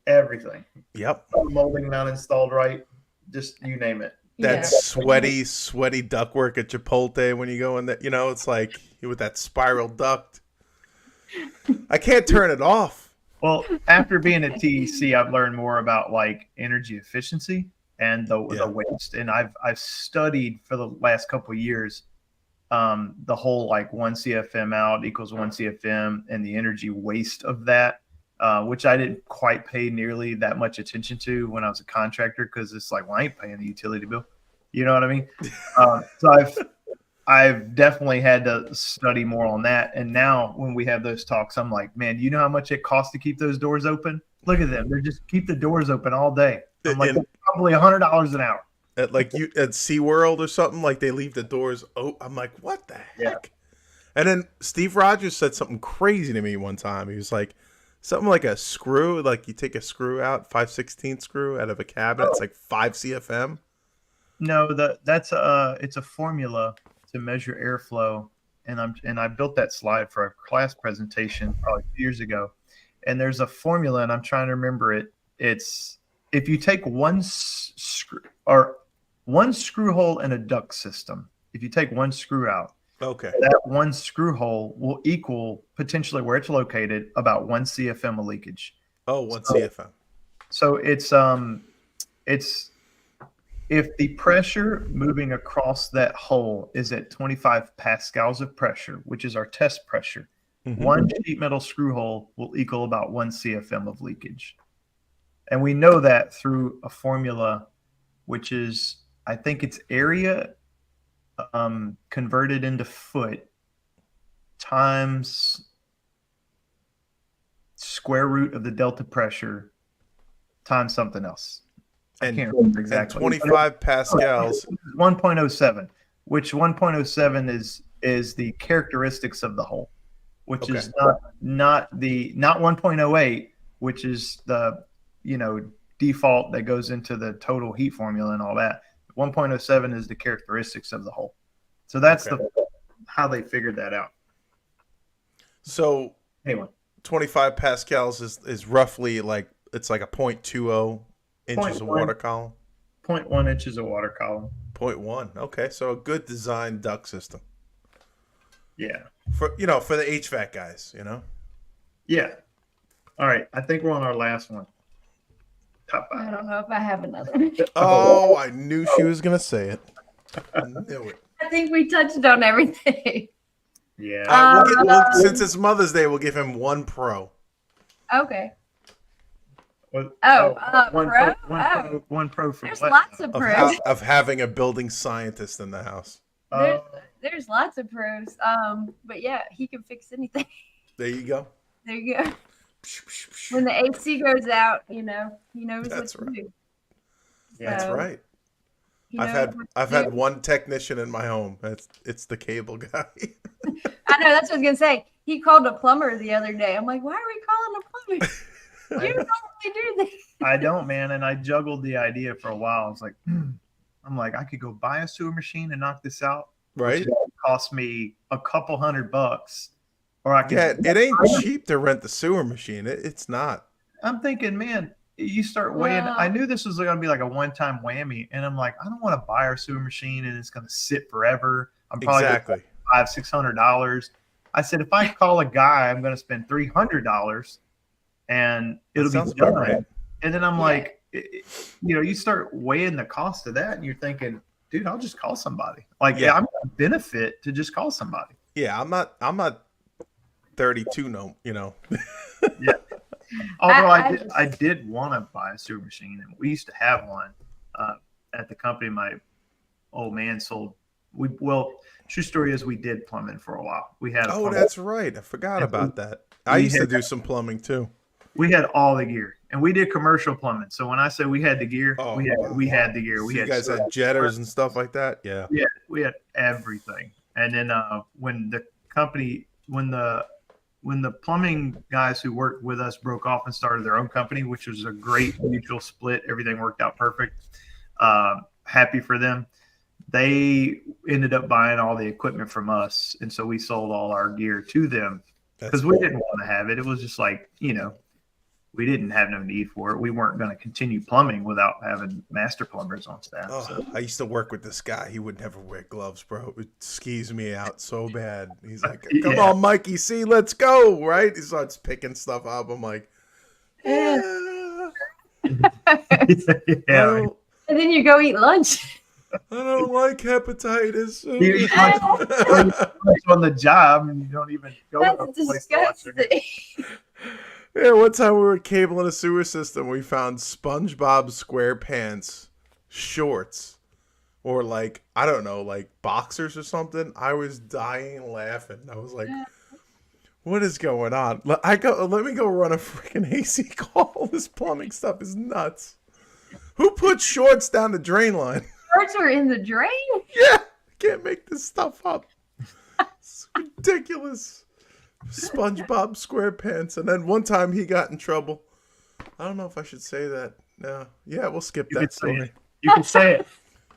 Everything. Yep. Molding not installed right. Just you name it. That Yeah. sweaty ductwork at Chipotle when you go in there, it's like with that spiral duct. I can't turn it off. Well, after being at TEC, I've learned more about like energy efficiency and the waste. And I've studied for the last couple of years the whole like 1 CFM out equals 1 CFM and the energy waste of that, which I didn't quite pay nearly that much attention to when I was a contractor, because it's like, well, I ain't paying the utility bill. You know what I mean? So I've definitely had to study more on that. And now when we have those talks, I'm like, man, you know how much it costs to keep those doors open? Look at them. They just keep the doors open all day. I'm like, And- probably $100 an hour. at like you at SeaWorld or something. Like they leave the doors. Oh, I'm like, what the heck? Yeah. And then Steve Rogers said something crazy to me one time. He was like, something like a screw, like you take a screw out, 5/16 screw out of a cabinet. It's like 5 CFM. No, that's it's a formula to measure airflow, and I built that slide for a class presentation probably 2 years ago. And there's a formula, and I'm trying to remember it. It's if you take one screw hole in a duct system, if you take one screw out, Okay. that one screw hole will equal potentially where it's located about 1 CFM of leakage. Oh, 1 CFM. So it's if the pressure moving across that hole is at 25 pascals of pressure, which is our test pressure, Mhm. one sheet metal screw hole will equal about 1 CFM of leakage. And we know that through a formula, which is, I think it's area converted into foot times square root of the delta pressure times something else. I And, can't remember and exactly. 25 pascals. 1.07, which 1.07 is the characteristics of the hole, which is not 1.08, which is the default that goes into the total heat formula and all that. 1.07 is the characteristics of the hole. So that's how they figured that out. So Anyway, 25 pascals is roughly like, it's like a 0.20 inches of 0.1. water column. 0.1 inches of water column. 0.1. Okay, so a good design duct system Yeah. for the HVAC guys. Yeah. All right. I think we're on our last one. Top I 5. don't know if I have another one. Oh, I knew she was gonna say it. I knew it. I think we touched on everything. Yeah. Since it's Mother's Day, we'll give him 1 pro. Okay. One pro? One pro for There's what? lots of Of, pros. of having a building scientist in the house. There's lots of pros. But yeah, he can fix anything. There you go. There you go. When the AC goes out, he knows That's what to do. That's So, right. he I've knows had what to I've do. had one technician in my home. It's the cable guy. I know, that's what I was gonna say. He called a plumber the other day. I'm like, why are we calling a plumber? You normally do this. I don't, man. And I juggled the idea for a while. I was like, I'm like, I could go buy a sewer machine and knock this out. Right? Which cost me a couple $100. Or I could. Yeah, it ain't cheap to rent the sewer machine. It's not. I'm thinking, man, you start weighing. Well- I knew this was going to be like a one-time whammy, and I'm like, I don't want to buy our sewer machine and it's going to sit forever. I'm probably Exactly. $500-600. I said, if I call a guy, I'm going to spend $300, and it'll Sounds be about done. right. And then I'm Yeah. like, you start weighing the cost of that, and you're thinking, dude, I'll just call somebody. Like, Yeah. I'm going to benefit to just call somebody. Yeah, I'm not 32 no, Although I I did want to buy a sewer machine, and we used to have one at the company my old man sold. True story is we did plumbing for a while. We had a Oh, plumber. that's right. I forgot about that. I used to do some plumbing too. We had all the gear, and we did commercial plumbing. So when I say we had the gear, Oh, we had the gear. So We you had guys had jetters and stuff like that? Yeah. we had everything. And then when the company when the plumbing guys who worked with us broke off and started their own company, which was a great mutual split, everything worked out perfect. Happy for them. They ended up buying all the equipment from us, and so we sold all our gear to them because we didn't want to have it. It was just like, we didn't have no need for it. We weren't going to continue plumbing without having master plumbers on staff. Oh, So. I used to work with this guy. He would never wear gloves, bro. It skis me out so bad. He's like, "Come Yeah. on, Mikey, see, let's go!" Right? He starts picking stuff up. I'm like, Yeah. I Yeah. And then you go eat lunch. don't like hepatitis. You eat lunch on the job, and you don't even go to a That's place to watch disgusting. it. Yeah, one time we were cabling a sewer system. We found SpongeBob SquarePants shorts, or like, I don't know, like boxers or something. I was dying laughing. I was like, "What is going on?" Let me go run a freaking AC call. This plumbing stuff is nuts. Who put shorts down the drain line? parts are in the drain. Yeah, can't make this stuff up. It's ridiculous. SpongeBob SquarePants. And then one time he got in trouble. I don't know if I should say that. No. Yeah, we'll skip You that can say story. it. You can say it.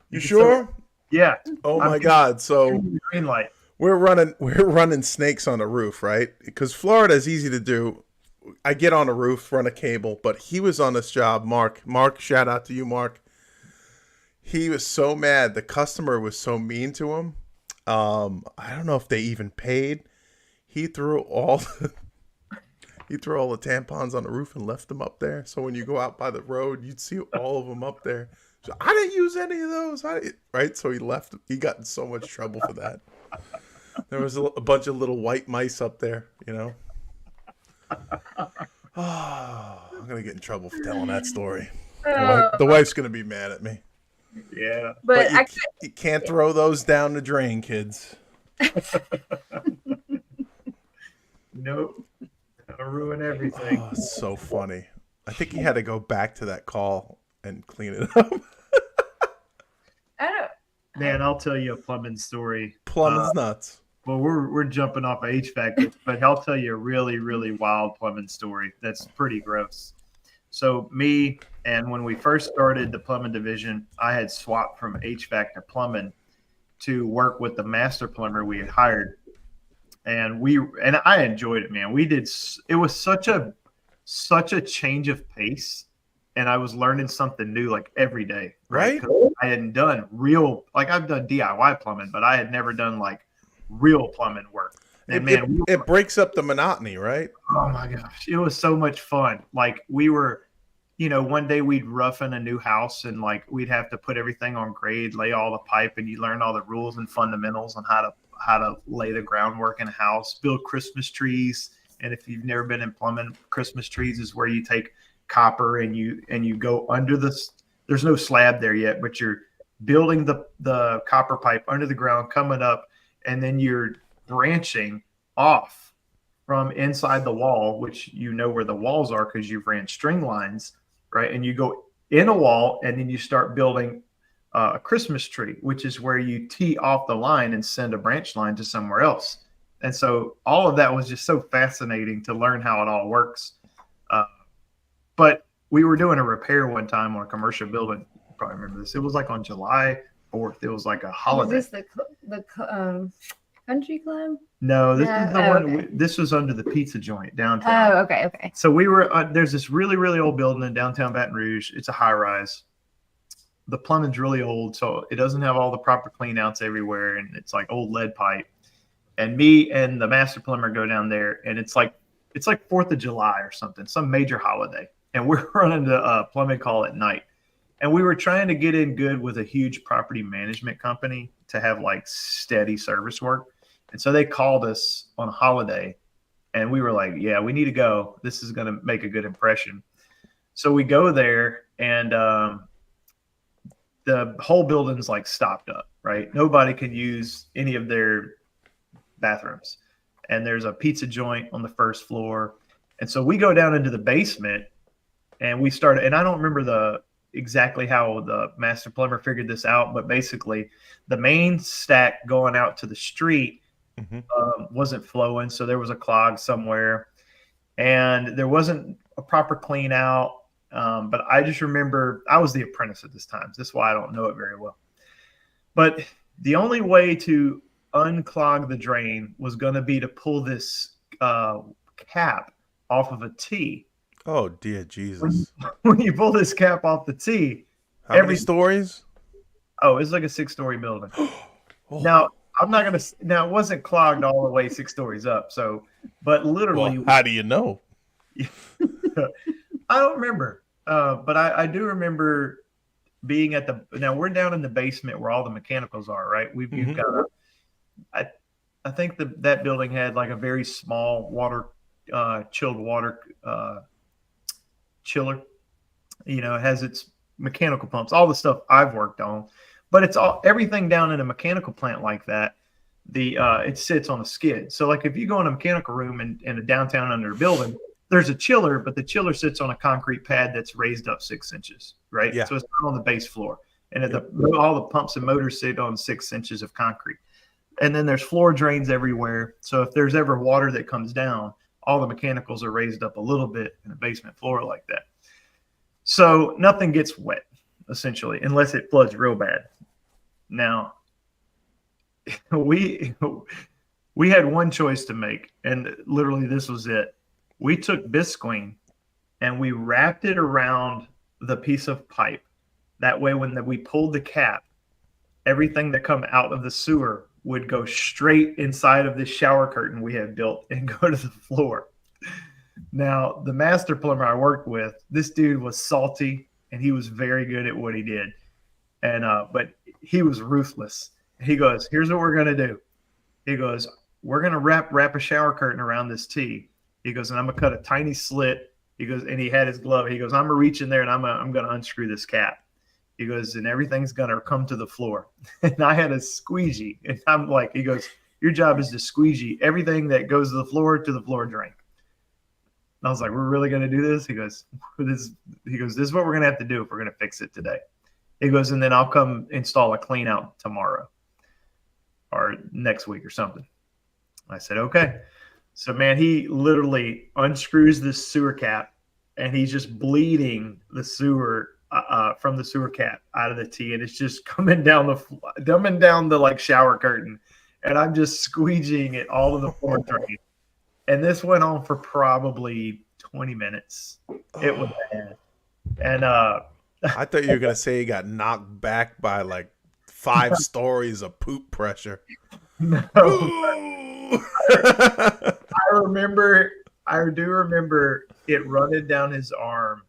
You can sure? say it. Yeah. Oh I'm my God. So green light. we're running snakes on the roof, right? Because Florida is easy to do. I get on the roof, run a cable, but he was on this job, Mark. Mark, shout out to you, Mark. He was so mad. The customer was so mean to him. I don't know if they even paid. He threw all the tampons on the roof and left them up there. So when you go out by the road, you'd see all of them up there. So I didn't use any of those, right? So he left. He got in so much trouble for that. There was a bunch of little white mice up there, you know. Oh, I'm gonna get in trouble for telling that story. The wife's gonna be mad at me. Yeah. But You can't throw those down the drain, kids. Nope. That'll ruin everything. Oh, it's so funny. I think he had to go back to that call and clean it up. I don't. Man, I'll tell you a plumbing story. Plumbing's nuts. Well, we're jumping off of HVAC, but I'll tell you a really, really wild plumbing story that's pretty gross. So me, and when we first started the plumbing division, I had swapped from HVAC to plumbing to work with the master plumber we had hired. And I enjoyed it, man. It was such a change of pace. And I was learning something new like every day. Right? 'Cause I hadn't done I've done DIY plumbing, but I had never done like real plumbing work. And It breaks up the monotony, right? oh my gosh, it was so much fun. Like we were, one day we'd roughen a new house and like we'd have to put everything on grade, lay all the pipe, and you learn all the rules and fundamentals on how to lay the groundwork in a house, build Christmas trees. And if you've never been in plumbing, Christmas trees is where you take copper and you go under there's no slab there yet, but you're building the copper pipe under the ground, coming up, and then you're branching off from inside the wall, which you know where the walls are because you've ran string lines, right? And you go in a wall and then you start building a Christmas tree, which is where you tee off the line and send a branch line to somewhere else. And so all of that was just so fascinating to learn how it all works. But we were doing a repair one time on a commercial building. You probably remember this. It was like on July 4th. It was like a holiday. Is this the country club? No, this No, is the one. okay. This was under the pizza joint downtown. Oh, okay. So we were. There's this really, really old building in downtown Baton Rouge. It's a high rise. The plumbing's really old, so it doesn't have all the proper clean outs everywhere, and it's like old lead pipe. And me and the master plumber go down there, and it's like 4th of July or something, some major holiday, and we're running the plumbing call at night. And we were trying to get in good with a huge property management company to have like steady service work. And so they called us on a holiday and we were like, yeah, we need to go. This is going to make a good impression. So we go there and the whole building's like stopped up, right? Nobody can use any of their bathrooms. And there's a pizza joint on the first floor. And so we go down into the basement and we started, and I don't remember exactly how the master plumber figured this out, but basically the main stack going out to the street wasn't flowing. So there was a clog somewhere and there wasn't a proper clean out. But I just remember I was the apprentice at this time. That's why I don't know it very well. But the only way to unclog the drain was going to be to pull this cap off of a T. Oh, dear Jesus. When you pull this cap off the T, How many stories? Oh, it's like a 6-story building. Oh. Now, it wasn't clogged all the way 6 stories up. So, but literally, Well, how do you know? I don't remember. But I do remember being now we're down in the basement where all the mechanicals are, right? We've got, I think that building had like a very small chilled water chiller. It has its mechanical pumps, all the stuff I've worked on, but it's everything down in a mechanical plant like that. It sits on a skid. So like if you go in a mechanical room in a downtown under a building, there's a chiller, but the chiller sits on a concrete pad that's raised up 6 inches, right? Yeah. So it's not on the base floor. and all the pumps and motors sit on 6 inches of concrete. And then there's floor drains everywhere. So if there's ever water that comes down, all the mechanicals are raised up a little bit in the basement floor like that. So nothing gets wet, essentially, unless it floods real bad. Now, we had one choice to make, and literally this was it. We took Visqueen and we wrapped it around the piece of pipe. That way, when we pulled the cap, everything that come out of the sewer would go straight inside of this shower curtain we had built and go to the floor. Now, the master plumber I worked with, this dude was salty and he was very good at what he did. And but he was ruthless. He goes, here's what we're gonna do. He goes, we're gonna wrap a shower curtain around this T. He goes, and I'm gonna cut a tiny slit. He goes, and he had his glove. He goes, I'm gonna reach in there and I'm gonna unscrew this cap. He goes, and everything's gonna come to the floor. And I had a squeegee, and I'm like, he goes, your job is to squeegee everything that goes to the floor drain. And I was like, we're really gonna do this? He goes, this is what we're gonna have to do if we're gonna fix it today. He goes, and then I'll come install a clean out tomorrow or next week or something. I said, okay. So, man, he literally unscrews this sewer cap, and he's just bleeding the sewer from the sewer cap out of the T, and it's just coming down the like shower curtain, and I'm just squeegeeing it all to the floor drain. And this went on for probably 20 minutes. It was bad. And I thought you were gonna say he got knocked back by like 5 stories of poop pressure. No. I do remember it running down his arm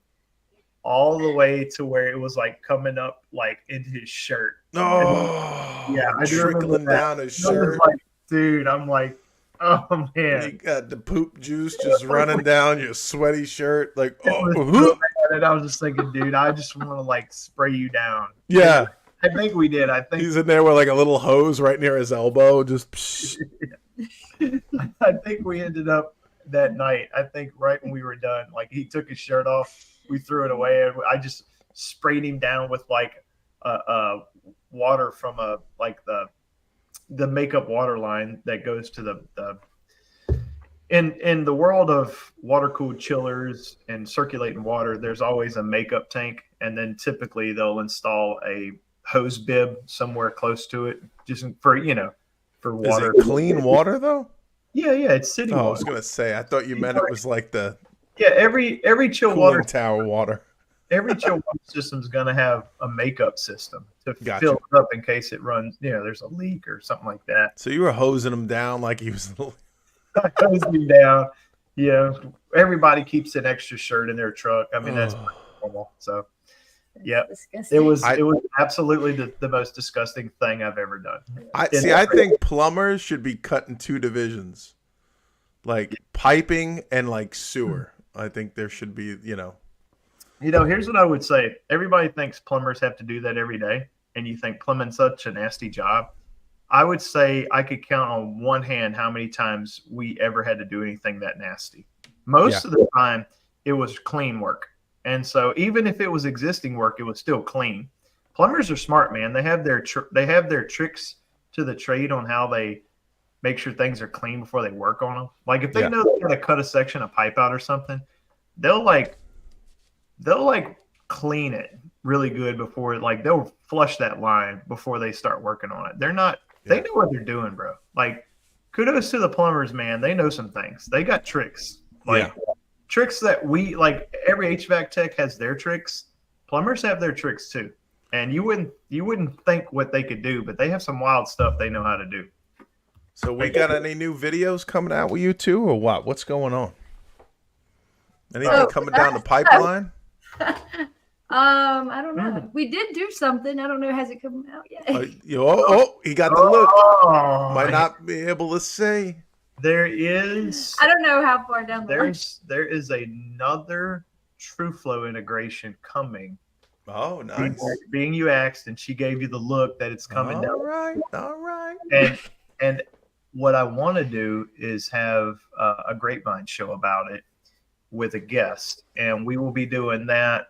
all the way to where it was like coming up like into his shirt. Oh, yeah, I do trickling down his shirt. Like, dude, I'm like, oh man, you got the poop juice just running down your sweaty shirt. Like, and I was just thinking, dude, I just want to like spray you down. Yeah, I think we did. I think he's in there with like a little hose right near his elbow. Just. I think we ended up that night. I think right when we were done, like he took his shirt off, we threw it away, and I just sprayed him down with like water from the makeup water line that goes to the in the world of water cooled chillers and circulating water. There's always a makeup tank, and then typically they'll install a hose bib somewhere close to it, just for for water. Is it clean water though? Yeah, it's city water. I was gonna say, I thought you meant it was like the every chill water tower water. Every chill water system is gonna have a makeup system to Gotcha. fill it up in case it runs. There's a leak or something like that. So you were hosing him down like he was. Hosing him down. Everybody keeps an extra shirt in their truck. I mean, that's normal. So. Yeah, it was absolutely the most disgusting thing I've ever done. I think plumbers should be cut in 2 divisions, like piping and like sewer. I think there should be, here's what I would say. Everybody thinks plumbers have to do that every day, and you think plumbing's such a nasty job. I would say I could count on one hand how many times we ever had to do anything that nasty. Most of the time, it was clean work. And so even if it was existing work, it was still clean. Plumbers are smart, man. They have their tricks to the trade on how they make sure things are clean before they work on them. Like if they know they're going to cut a section of pipe out or something, they'll clean it really good before they'll flush that line before they start working on it. They know what they're doing, bro. Like kudos to the plumbers, man. They know some things. They got tricks. Tricks that every HVAC tech has their tricks. Plumbers have their tricks too. And you wouldn't think what they could do, but they have some wild stuff they know how to do. So we got any new videos coming out with you too, or what? What's going on? Anything coming down the pipeline? I don't know. We did do something. I don't know. Has it come out yet? He got the look. Might not be able to say. There is. I don't know how far down the line. There is another TrueFlow integration coming. Oh, nice. Being you asked, and she gave you the look that it's coming down. All right. And what I want to do is have a Grapevine show about it with a guest, and we will be doing that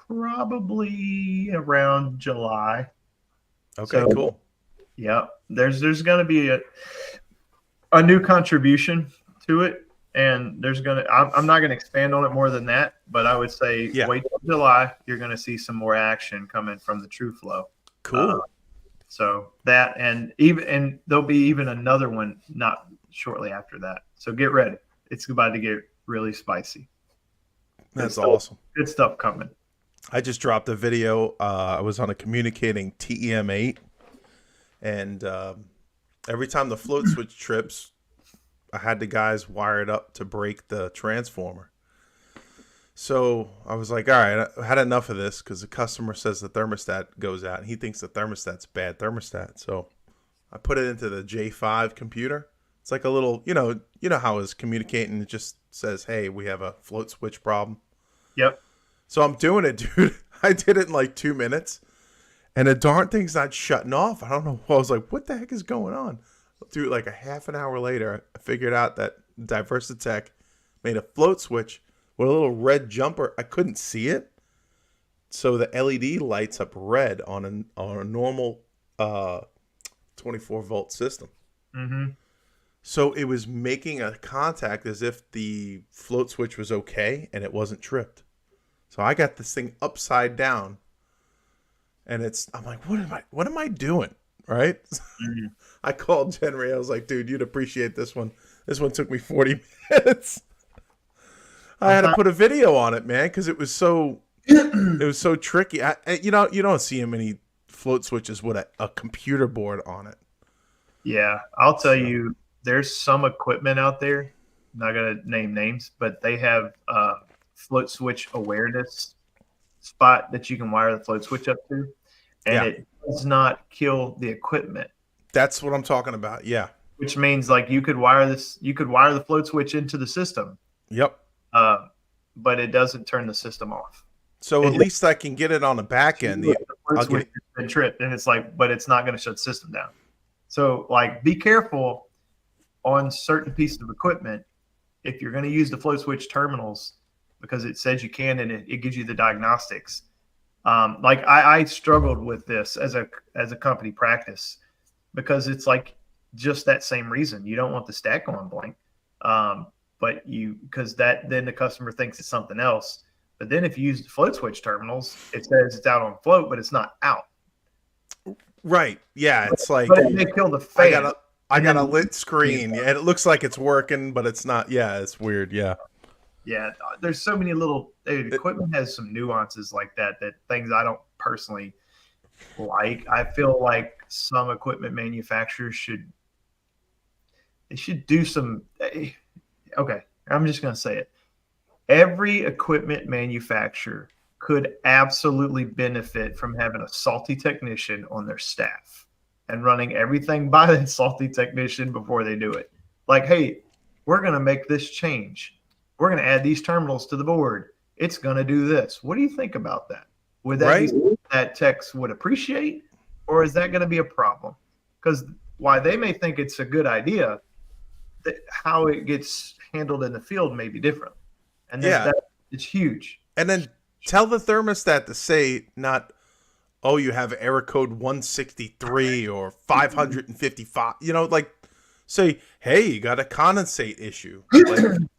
probably around July. Okay, So, cool. yeah, there's going to be a new contribution to it, and I'm not going to expand on it more than that, but I would say Yeah. wait till July. You're going to see some more action coming from the True Flow. Cool. So that, and there'll be even another one not shortly after that. So get ready. It's about to get really spicy. That's awesome. Good stuff coming. I just dropped a video. I was on a communicating TEM8, and every time the float switch trips, I had the guys wired up to break the transformer. So I was like, all right, I had enough of this because the customer says the thermostat goes out, and he thinks the thermostat's bad thermostat. So I put it into the J5 computer. It's like a little, you know how it's communicating. It just says, hey, we have a float switch problem. Yep. So I'm doing it, dude. I did it in like 2 minutes, and the darn thing's not shutting off. I don't know. I was like, what the heck is going on? Dude, like a half an hour later, I figured out that Diversitech made a float switch with a little red jumper. I couldn't see it, so the LED lights up red on a normal 24-volt system. Mm-hmm. So it was making a contact as if the float switch was okay, and it wasn't tripped. So I got this thing upside down, and I'm like, what am I doing? Right? Mm-hmm. I called Henry. I was like, dude, you'd appreciate this one. This one took me 40 minutes. I had to put a video on it, man, because it was so tricky. You don't see many float switches with a computer board on it. Yeah, I'll tell you, there's some equipment out there. I'm not gonna name names, but they have float switch awareness spot that you can wire the float switch up to, and it does not kill the equipment. That's what I'm talking about. Yeah. Which means like you could wire the float switch into the system. Yep. But it doesn't turn the system off. So at least I can get it on the back end. The float switch has been tripped, and it's like, but it's not going to shut the system down. So like, be careful on certain pieces of equipment if you're going to use the float switch terminals, because it says you can, and it gives you the diagnostics. Like I struggled with this as a company practice, because it's like just that same reason. You don't want the stack going blank. But because then the customer thinks it's something else. But then if you use the float switch terminals, it says it's out on float, but it's not out. Right. Yeah. It's like, but it may kill the fan. I got a lit screen, and it looks like it's working, but it's not. Yeah, it's weird. Yeah. Yeah. There's so many little equipment has some nuances like that things I don't personally like. I feel like some equipment manufacturers should do some. Okay, I'm just going to say it. Every equipment manufacturer could absolutely benefit from having a salty technician on their staff and running everything by that salty technician before they do it. Like, hey, we're going to make this change. We're going to add these terminals to the board. It's going to do this. What do you think about that? Would that be something that techs would appreciate, or is that going to be a problem? Because while they may think it's a good idea, how it gets handled in the field may be different. And it's huge. And then tell the thermostat to say not, oh, you have error code 163 or 555. Like say, hey, you got a condensate issue.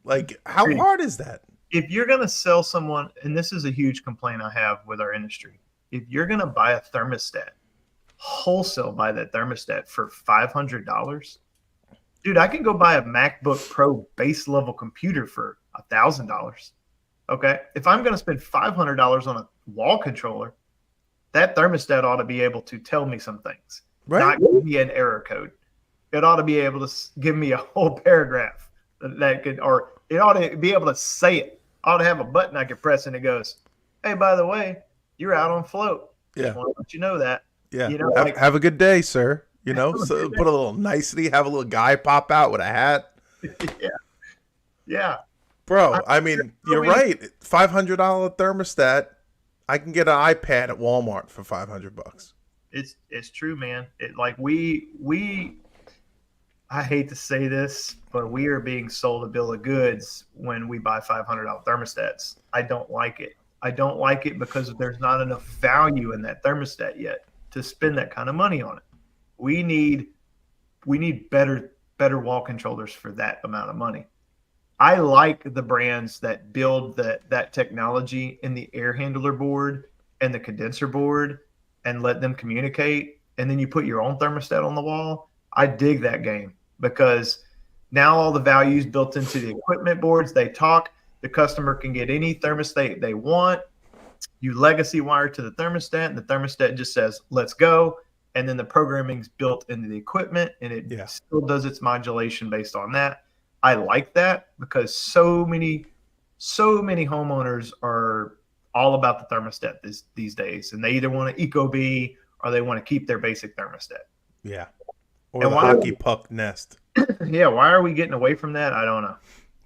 Like how hard is that? If you're going to sell someone, and this is a huge complaint I have with our industry, if you're going to buy a thermostat, wholesale buy that thermostat for $500, dude, I can go buy a MacBook Pro base level computer for $1,000. Okay. If I'm going to spend $500 on a wall controller, that thermostat ought to be able to tell me some things, not give me an error code. It ought to be able to give me a whole paragraph or it ought to be able to say it. I ought to have a button I can press and it goes, hey, by the way, you're out on float. Yeah. Just want to let you know that. Yeah. Have a good day, sir. So put a little nicety, have a little guy pop out with a hat. Yeah. Bro, I mean, you're right. $500 thermostat. I can get an iPad at Walmart for $500. It's true, man. I hate to say this, but we are being sold a bill of goods when we buy $500 thermostats. I don't like it. I don't like it because there's not enough value in that thermostat yet to spend that kind of money on it. We need better wall controllers for that amount of money. I like the brands that build that technology in the air handler board and the condenser board and let them communicate, and then you put your own thermostat on the wall. I dig that game because now all the values built into the equipment boards, they talk. The customer can get any thermostat they want. You legacy wire to the thermostat, and the thermostat just says, let's go. And then the programming's built into the equipment, and it still does its modulation based on that. I like that because so many homeowners are all about the thermostat these days, and they either want an Ecobee or they want to keep their basic thermostat. Yeah. Or the hockey puck nest. Yeah, why are we getting away from that? I don't know.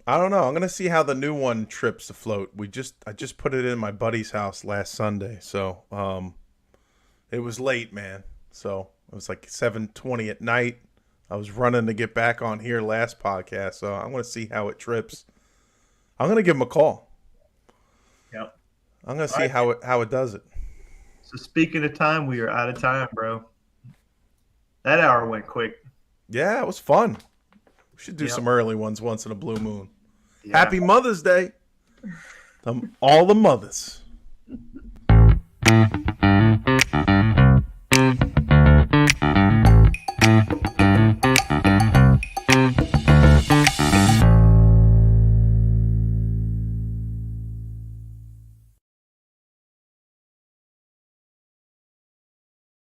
I'm gonna see how the new one trips afloat. I just put it in my buddy's house last Sunday, so it was late, man. So it was like 7:20 at night. I was running to get back on here last podcast, so I'm gonna see how it trips. I'm gonna give him a call. Yep. I'm gonna see how it does it. So speaking of time, we are out of time, bro. That hour went quick. Yeah, it was fun. We should do some early ones once in a blue moon. Yeah. Happy Mother's Day. All the mothers.